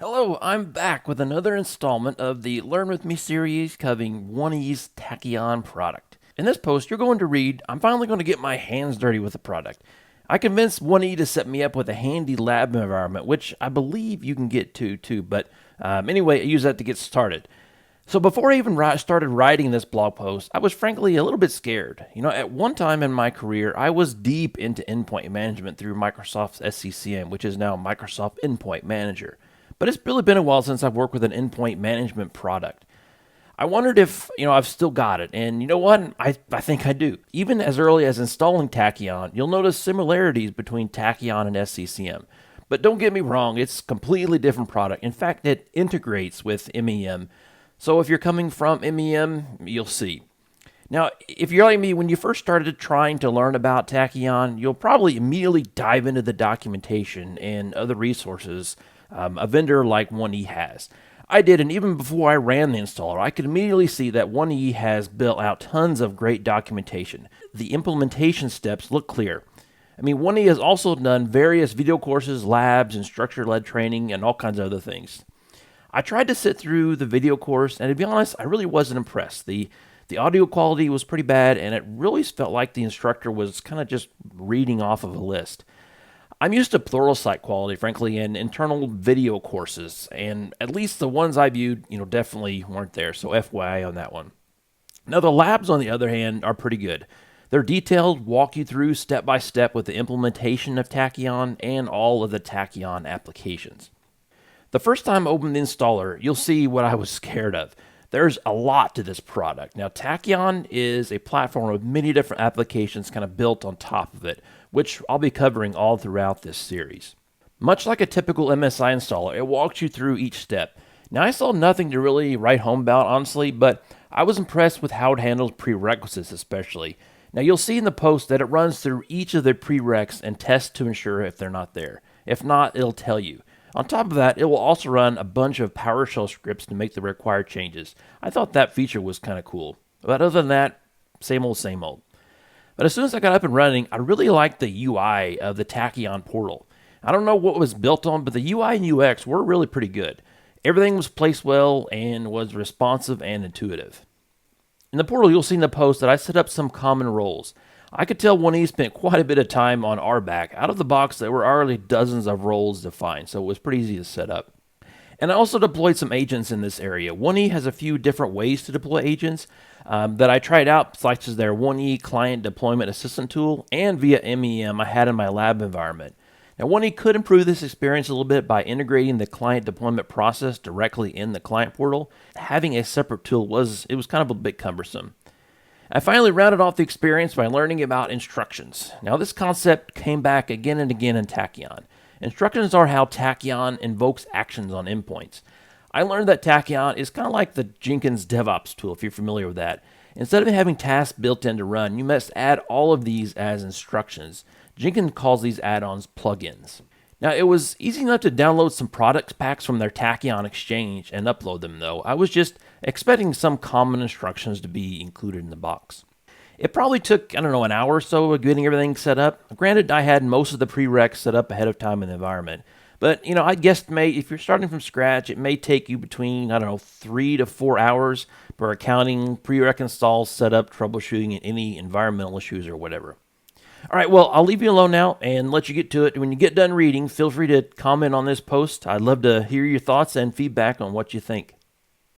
Hello, I'm back with another installment of the Learn With Me series covering 1E's Tachyon product. In this post, you're going to read, I'm finally going to get my hands dirty with the product. I convinced 1E to set me up with a handy lab environment, which I believe you can get to too, but anyway, I use that to get started. So before I even started writing this blog post, I was frankly a little bit scared. At one time in my career, I was deep into endpoint management through Microsoft's SCCM, which is now Microsoft Endpoint Manager. But it's really been a while since I've worked with an endpoint management product. I wondered if, I've still got it. And you know what? I think I do. Even as early as installing Tachyon, you'll notice similarities between Tachyon and SCCM. But don't get me wrong, it's a completely different product. In fact, it integrates with MEM. So if you're coming from MEM, you'll see. Now, if you're like me, when you first started trying to learn about Tachyon, you'll probably immediately dive into the documentation and other resources a vendor like 1E has. I did, and even before I ran the installer, I could immediately see that 1E has built out tons of great documentation. The implementation steps look clear. 1E has also done various video courses, labs, instructor-led training, and all kinds of other things. I tried to sit through the video course, and to be honest, I really wasn't impressed. The audio quality was pretty bad, and it really felt like the instructor was kind of just reading off of a list. I'm used to Pluralsight quality, frankly, in internal video courses, and at least the ones I viewed, definitely weren't there, so FYI on that one. Now, the labs, on the other hand, are pretty good. They're detailed, walk you through step by step with the implementation of Tachyon and all of the Tachyon applications. The first time I open the installer, you'll see what I was scared of. There's a lot to this product. Now, Tachyon is a platform with many different applications kind of built on top of it, which I'll be covering all throughout this series. Much like a typical MSI installer, it walks you through each step. Now, I saw nothing to really write home about, honestly, but I was impressed with how it handles prerequisites especially. Now, you'll see in the post that it runs through each of the prereqs and tests to ensure if they're not there. If not, it'll tell you. On top of that, it will also run a bunch of PowerShell scripts to make the required changes. I thought that feature was kind of cool. But other than that, same old, same old. But as soon as I got up and running, I really liked the UI of the Tachyon portal. I don't know what was built on, but the UI and UX were really pretty good. Everything was placed well and was responsive and intuitive. In the portal, you'll see in the post that I set up some common roles. I could tell 1E spent quite a bit of time on RBAC. Out of the box, there were already dozens of roles defined, so it was pretty easy to set up. And I also deployed some agents in this area. 1E has a few different ways to deploy agents that I tried out, such as their 1E Client Deployment Assistant tool and via MEM I had in my lab environment. Now, 1E could improve this experience a little bit by integrating the client deployment process directly in the client portal. Having a separate tool was kind of a bit cumbersome. I finally rounded off the experience by learning about instructions. Now, this concept came back again and again in Tachyon. Instructions are how Tachyon invokes actions on endpoints. I learned that Tachyon is kind of like the Jenkins DevOps tool, if you're familiar with that. Instead of having tasks built in to run, you must add all of these as instructions. Jenkins calls these add-ons plugins. Now, it was easy enough to download some product packs from their Tachyon exchange and upload them, though. I was just expecting some common instructions to be included in the box. It probably took, an hour or so of getting everything set up. Granted, I had most of the prereqs set up ahead of time in the environment. But, I guesstimate if you're starting from scratch, it may take you between, 3 to 4 hours for accounting, prereq installs, setup, troubleshooting, and any environmental issues or whatever. All right, well, I'll leave you alone now and let you get to it. When you get done reading, feel free to comment on this post. I'd love to hear your thoughts and feedback on what you think.